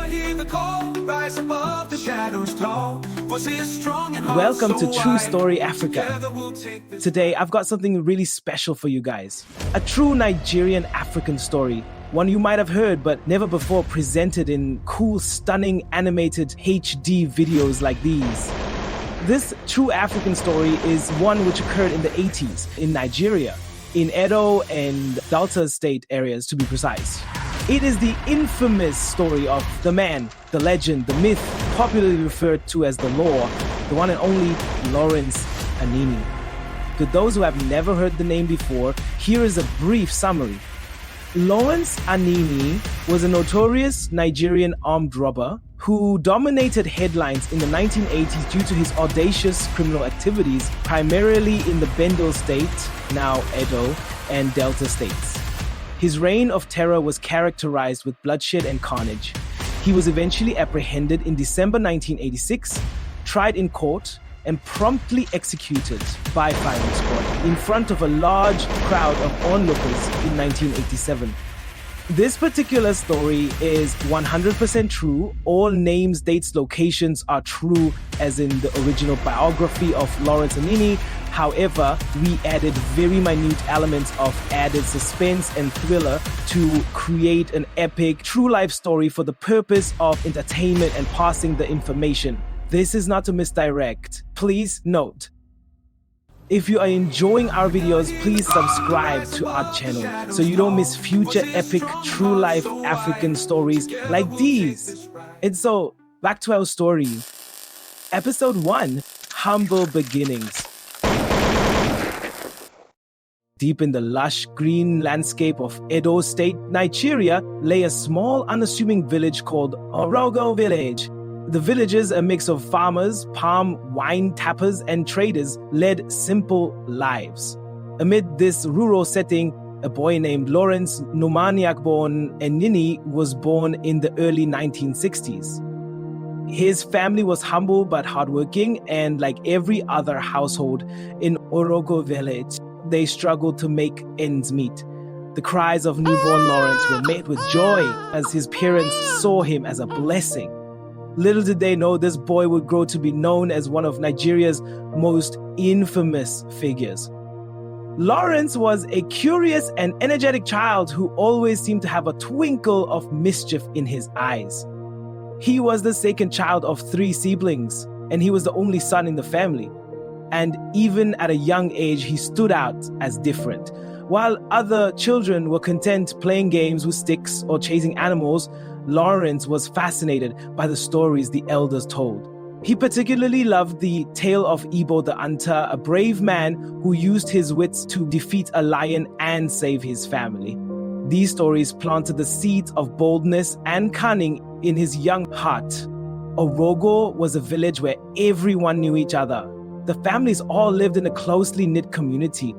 hear the call, rise above the shadows glow. Welcome to True Story Africa. Today, I've got something really special for you guys. A true Nigerian African story. One you might have heard, but never before presented in cool, stunning, animated HD videos like these. This true African story is one which occurred in the 80s in Nigeria, in Edo and Delta State areas to be precise. It is the infamous story of the man, the legend, the myth, popularly referred to as the Law, the one and only Lawrence Anini. To those who have never heard the name before, here is a brief summary. Lawrence Anini was a notorious Nigerian armed robber who dominated headlines in the 1980s due to his audacious criminal activities, primarily in the BENDEL state, now Edo, and Delta states. His reign of terror was characterized with bloodshed and carnage. He was eventually apprehended in December 1986, tried in court, and promptly executed by firing squad in front of a large crowd of onlookers in 1987. This particular story is 100% true. All names, dates, locations are true, as in the original biography of Lawrence Anini. However, we added very minute elements of added suspense and thriller to create an epic, true life story for the purpose of entertainment and passing the information. This is not to misdirect. Please note. If you are enjoying our videos, please subscribe to our channel so you don't miss future epic true life African stories like these. And so, back to our story. Episode 1, Humble Beginnings. Deep in the lush green landscape of Edo State, Nigeria, lay a small unassuming village called Orogo Village. The villagers, a mix of farmers, palm wine tappers, and traders, led simple lives. Amid this rural setting, a boy named Lawrence Numaniak-born Anini was born in the early 1960s. His family was humble but hardworking, and like every other household in Orogo Village, they struggled to make ends meet. The cries of newborn Lawrence were met with joy as his parents saw him as a blessing. Little did they know this boy would grow to be known as one of Nigeria's most infamous figures. Lawrence was a curious and energetic child who always seemed to have a twinkle of mischief in his eyes. He was the second child of 3 siblings, and he was the only son in the family. And even at a young age, he stood out as different. While other children were content playing games with sticks or chasing animals, Lawrence was fascinated by the stories the elders told. He particularly loved the tale of Ibo the Hunter, a brave man who used his wits to defeat a lion and save his family. These stories planted the seeds of boldness and cunning in his young heart. Orogo was a village where everyone knew each other. The families all lived in a closely knit community.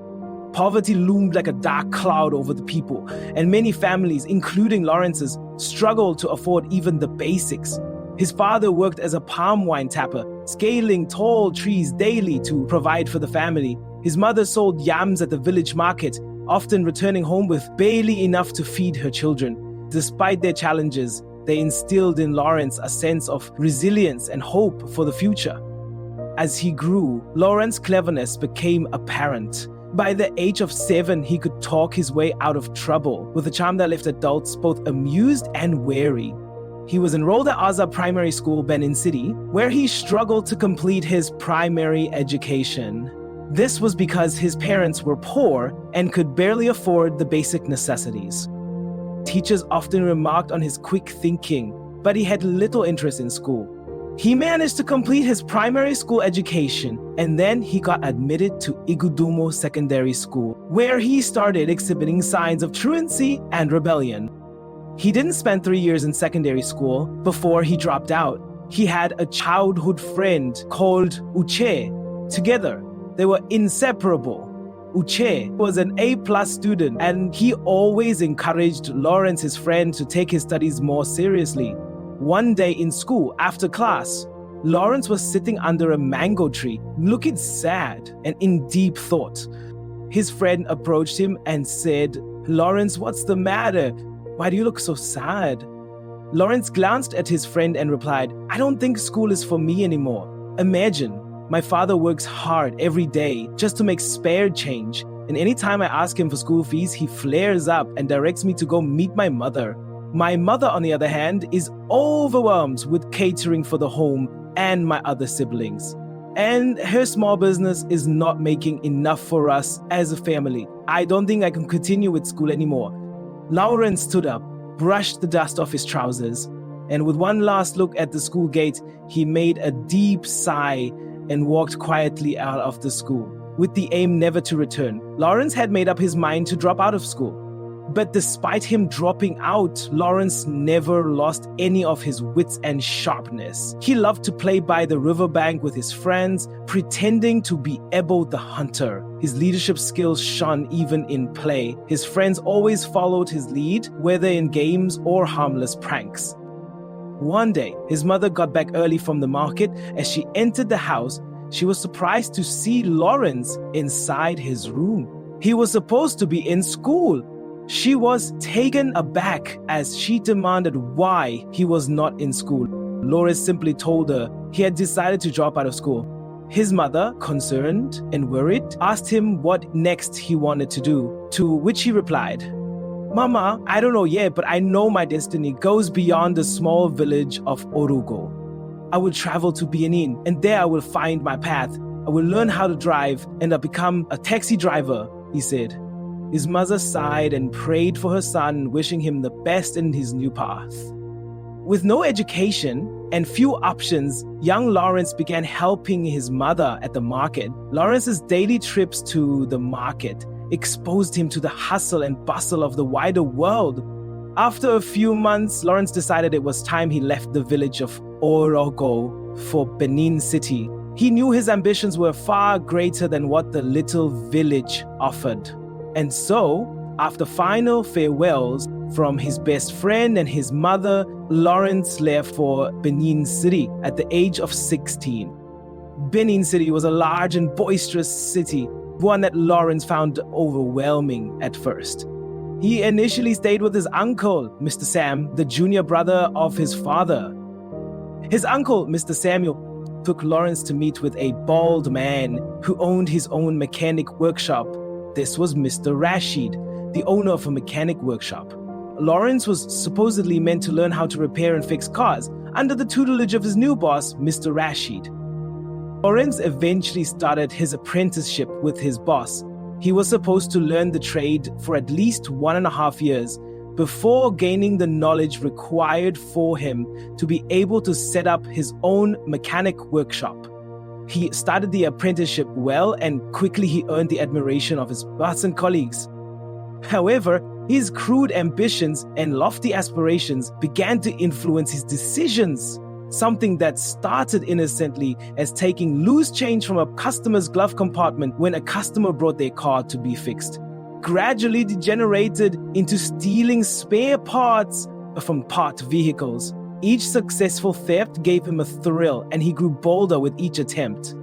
Poverty loomed like a dark cloud over the people, and many families, including Lawrence's, struggled to afford even the basics. His father worked as a palm wine tapper, scaling tall trees daily to provide for the family. His mother sold yams at the village market, often returning home with barely enough to feed her children. Despite their challenges, they instilled in Lawrence a sense of resilience and hope for the future. As he grew, Lawrence's cleverness became apparent. By the age of 7, he could talk his way out of trouble with a charm that left adults both amused and wary. He was enrolled at Aza Primary School, Benin City, where he struggled to complete his primary education. This was because his parents were poor and could barely afford the basic necessities. Teachers often remarked on his quick thinking, but he had little interest in school. He managed to complete his primary school education, and then he got admitted to Igudumo Secondary School, where he started exhibiting signs of truancy and rebellion. He didn't spend 3 years in secondary school before he dropped out. He had a childhood friend called Uche. Together, they were inseparable. Uche was an A+ student, and he always encouraged Lawrence, his friend, to take his studies more seriously. One day in school, after class, Lawrence was sitting under a mango tree, looking sad and in deep thought. His friend approached him and said, "Lawrence, what's the matter? Why do you look so sad?" Lawrence glanced at his friend and replied, "I don't think school is for me anymore. Imagine, my father works hard every day just to make spare change, and anytime I ask him for school fees, he flares up and directs me to go meet my mother. My mother, on the other hand, is overwhelmed with catering for the home and my other siblings. And her small business is not making enough for us as a family. I don't think I can continue with school anymore." Lawrence stood up, brushed the dust off his trousers, and with one last look at the school gate, he made a deep sigh and walked quietly out of the school, with the aim never to return. Lawrence had made up his mind to drop out of school. But despite him dropping out, Lawrence never lost any of his wits and sharpness. He loved to play by the riverbank with his friends, pretending to be Ebo the hunter. His leadership skills shone even in play. His friends always followed his lead, whether in games or harmless pranks. One day, his mother got back early from the market. As she entered the house, she was surprised to see Lawrence inside his room. He was supposed to be in school. She was taken aback as she demanded why he was not in school. Lawrence simply told her he had decided to drop out of school. His mother, concerned and worried, asked him what next he wanted to do, to which he replied, "Mama, I don't know yet, but I know my destiny goes beyond the small village of Orugo. I will travel to Benin, and there I will find my path. I will learn how to drive, and I'll become a taxi driver," he said. His mother sighed and prayed for her son, wishing him the best in his new path. With no education and few options, young Lawrence began helping his mother at the market. Lawrence's daily trips to the market exposed him to the hustle and bustle of the wider world. After a few months, Lawrence decided it was time he left the village of Orogo for Benin City. He knew his ambitions were far greater than what the little village offered. And so, after final farewells from his best friend and his mother, Lawrence left for Benin City at the age of 16. Benin City was a large and boisterous city, one that Lawrence found overwhelming at first. He initially stayed with his uncle, Mr. Sam, the junior brother of his father. His uncle, Mr. Samuel, took Lawrence to meet with a bald man who owned his own mechanic workshop. This was Mr. Rashid, the owner of a mechanic workshop. Lawrence was supposedly meant to learn how to repair and fix cars under the tutelage of his new boss, Mr. Rashid. Lawrence eventually started his apprenticeship with his boss. He was supposed to learn the trade for at least 1.5 years before gaining the knowledge required for him to be able to set up his own mechanic workshop. He started the apprenticeship well, and quickly he earned the admiration of his boss and colleagues. However, his crude ambitions and lofty aspirations began to influence his decisions, something that started innocently as taking loose change from a customer's glove compartment when a customer brought their car to be fixed, gradually degenerated into stealing spare parts from parked vehicles. Each successful theft gave him a thrill, and he grew bolder with each attempt.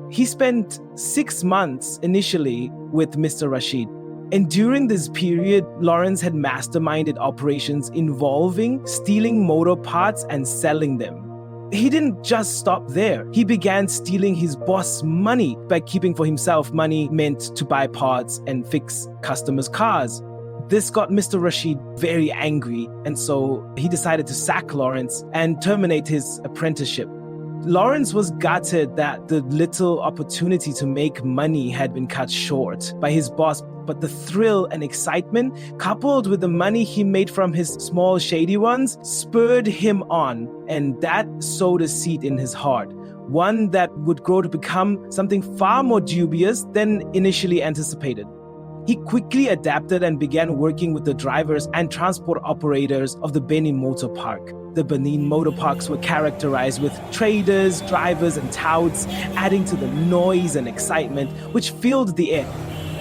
He spent 6 months initially with Mr. Rashid, and during this period, Lawrence had masterminded operations involving stealing motor parts and selling them. He didn't just stop there. He began stealing his boss' money by keeping for himself money meant to buy parts and fix customers' cars. This got Mr. Rashid very angry, and so he decided to sack Lawrence and terminate his apprenticeship. Lawrence was gutted that the little opportunity to make money had been cut short by his boss, but the thrill and excitement, coupled with the money he made from his small shady ones, spurred him on, and that sowed a seed in his heart, one that would grow to become something far more dubious than initially anticipated. He quickly adapted and began working with the drivers and transport operators of the Benin Motor Park. The Benin motor parks were characterized with traders, drivers, and touts, adding to the noise and excitement which filled the air.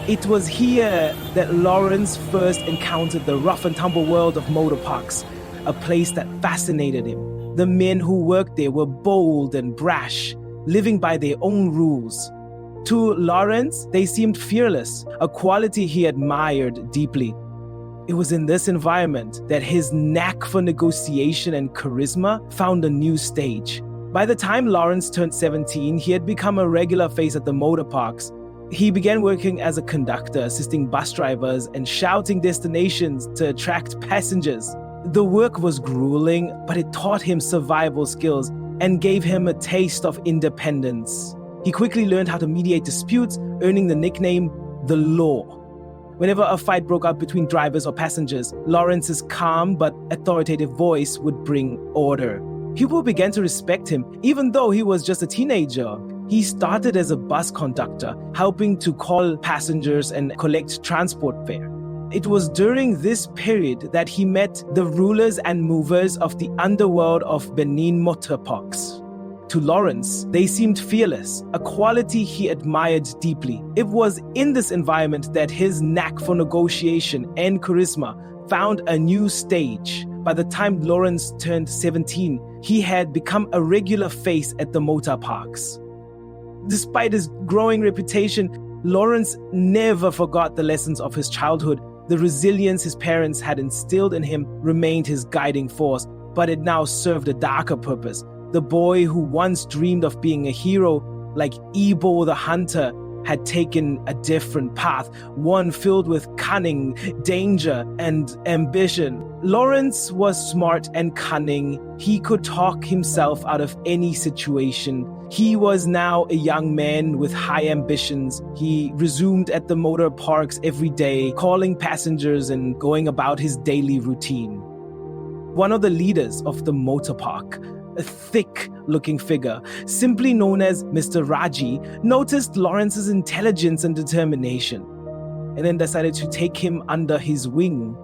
It was here that Lawrence first encountered the rough and tumble world of motor parks, a place that fascinated him. The men who worked there were bold and brash, living by their own rules. To Lawrence, they seemed fearless, a quality he admired deeply. It was in this environment that his knack for negotiation and charisma found a new stage. By the time Lawrence turned 17, he had become a regular face at the motor parks. He began working as a conductor, assisting bus drivers and shouting destinations to attract passengers. The work was grueling, but it taught him survival skills and gave him a taste of independence. He quickly learned how to mediate disputes, earning the nickname the Law. Whenever a fight broke out between drivers or passengers, Lawrence's calm but authoritative voice would bring order. People began to respect him, even though he was just a teenager. He started as a bus conductor, helping to call passengers and collect transport fare. It was during this period that he met the rulers and movers of the underworld of Benin motor parks. To Lawrence, they seemed fearless, a quality he admired deeply. It was in this environment that his knack for negotiation and charisma found a new stage. By the time Lawrence turned 17, he had become a regular face at the motor parks. Despite his growing reputation, Lawrence never forgot the lessons of his childhood. The resilience his parents had instilled in him remained his guiding force, but it now served a darker purpose. The boy who once dreamed of being a hero, like Ebo the Hunter, had taken a different path, one filled with cunning, danger, and ambition. Lawrence was smart and cunning. He could talk himself out of any situation. He was now a young man with high ambitions. He resumed at the motor parks every day, calling passengers and going about his daily routine. One of the leaders of the motor park, a thick-looking figure, simply known as Mr. Raji, noticed Lawrence's intelligence and determination, and then decided to take him under his wing.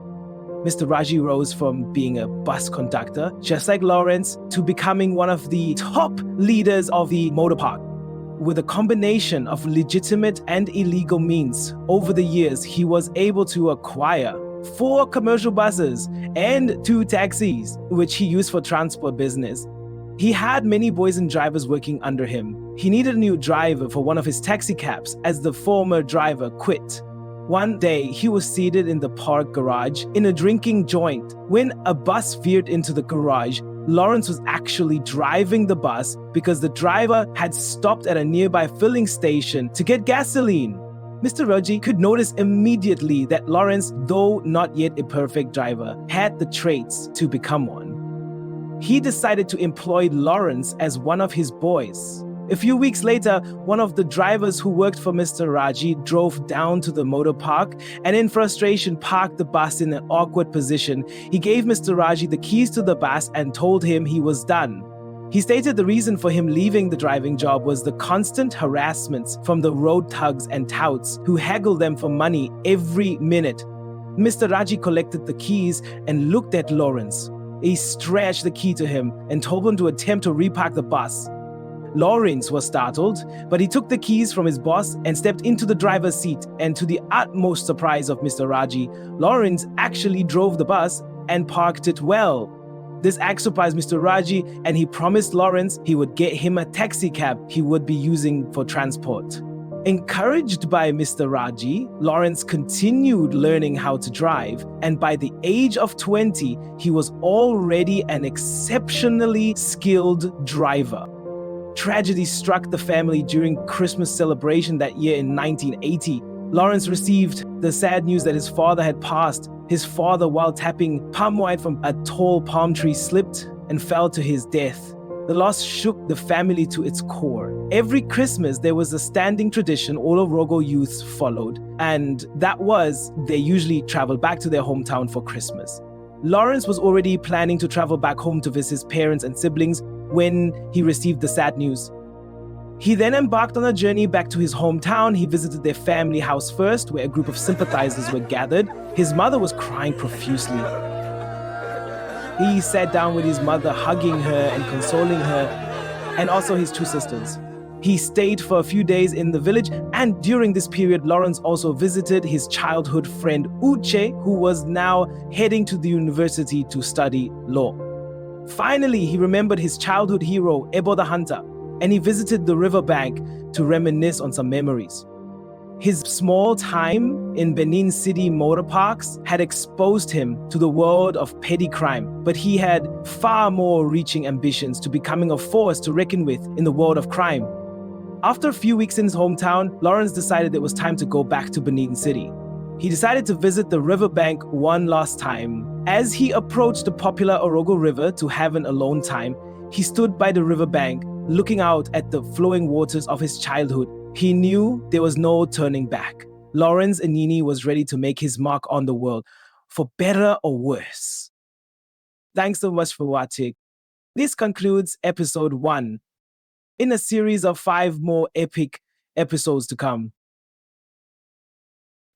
Mr. Raji rose from being a bus conductor, just like Lawrence, to becoming one of the top leaders of the motor park. With a combination of legitimate and illegal means, over the years he was able to acquire 4 commercial buses and 2 taxis, which he used for transport business. He had many boys and drivers working under him. He needed a new driver for one of his taxi cabs as the former driver quit. One day, he was seated in the park garage in a drinking joint. When a bus veered into the garage, Lawrence was actually driving the bus because the driver had stopped at a nearby filling station to get gasoline. Mr. Raji could notice immediately that Lawrence, though not yet a perfect driver, had the traits to become one. He decided to employ Lawrence as one of his boys. A few weeks later, one of the drivers who worked for Mr. Raji drove down to the motor park and in frustration parked the bus in an awkward position. He gave Mr. Raji the keys to the bus and told him he was done. He stated the reason for him leaving the driving job was the constant harassments from the road thugs and touts who haggled them for money every minute. Mr. Raji collected the keys and looked at Lawrence. He stretched the key to him and told him to attempt to repark the bus. Lawrence was startled, but he took the keys from his boss and stepped into the driver's seat, and to the utmost surprise of Mr. Raji, Lawrence actually drove the bus and parked it well. This act surprised Mr. Raji, and he promised Lawrence he would get him a taxi cab he would be using for transport. Encouraged by Mr. Raji, Lawrence continued learning how to drive, and by the age of 20, he was already an exceptionally skilled driver. Tragedy struck the family during Christmas celebration that year in 1980. Lawrence received the sad news that his father had passed. His father, while tapping palm wine from a tall palm tree, slipped and fell to his death. The loss shook the family to its core. Every Christmas, there was a standing tradition all of Rogo youths followed, and that was they usually traveled back to their hometown for Christmas. Lawrence was already planning to travel back home to visit his parents and siblings when he received the sad news. He then embarked on a journey back to his hometown. He visited their family house first, where a group of sympathizers were gathered. His mother was crying profusely. He sat down with his mother, hugging her and consoling her, and also his 2 sisters. He stayed for a few days in the village, and during this period, Lawrence also visited his childhood friend Uche, who was now heading to the university to study law. Finally, he remembered his childhood hero, Ebo the Hunter, and he visited the riverbank to reminisce on some memories. His small time in Benin City motor parks had exposed him to the world of petty crime, but he had far more reaching ambitions to becoming a force to reckon with in the world of crime. After a few weeks in his hometown, Lawrence decided it was time to go back to Benin City. He decided to visit the riverbank one last time. As he approached the popular Orogo River to have an alone time, he stood by the riverbank, looking out at the flowing waters of his childhood. He knew there was no turning back. Lawrence Anini was ready to make his mark on the world, for better or worse. Thanks so much for watching. This concludes episode 1, in a series of 5 more epic episodes to come.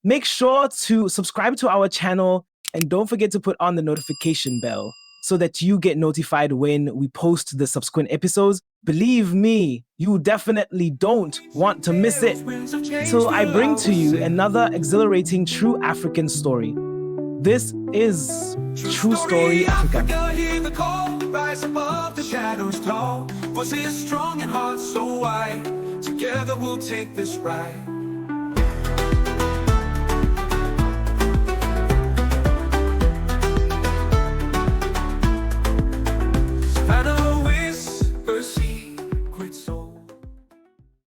Make sure to subscribe to our channel and don't forget to put on the notification bell so that you get notified when we post the subsequent episodes. Believe me, you definitely don't want to miss it. So I bring to you another exhilarating true African story. This is True Story Africa. Hear the call, rise above the shadows glow. Voices strong and hearts so wide. Together we'll take this ride.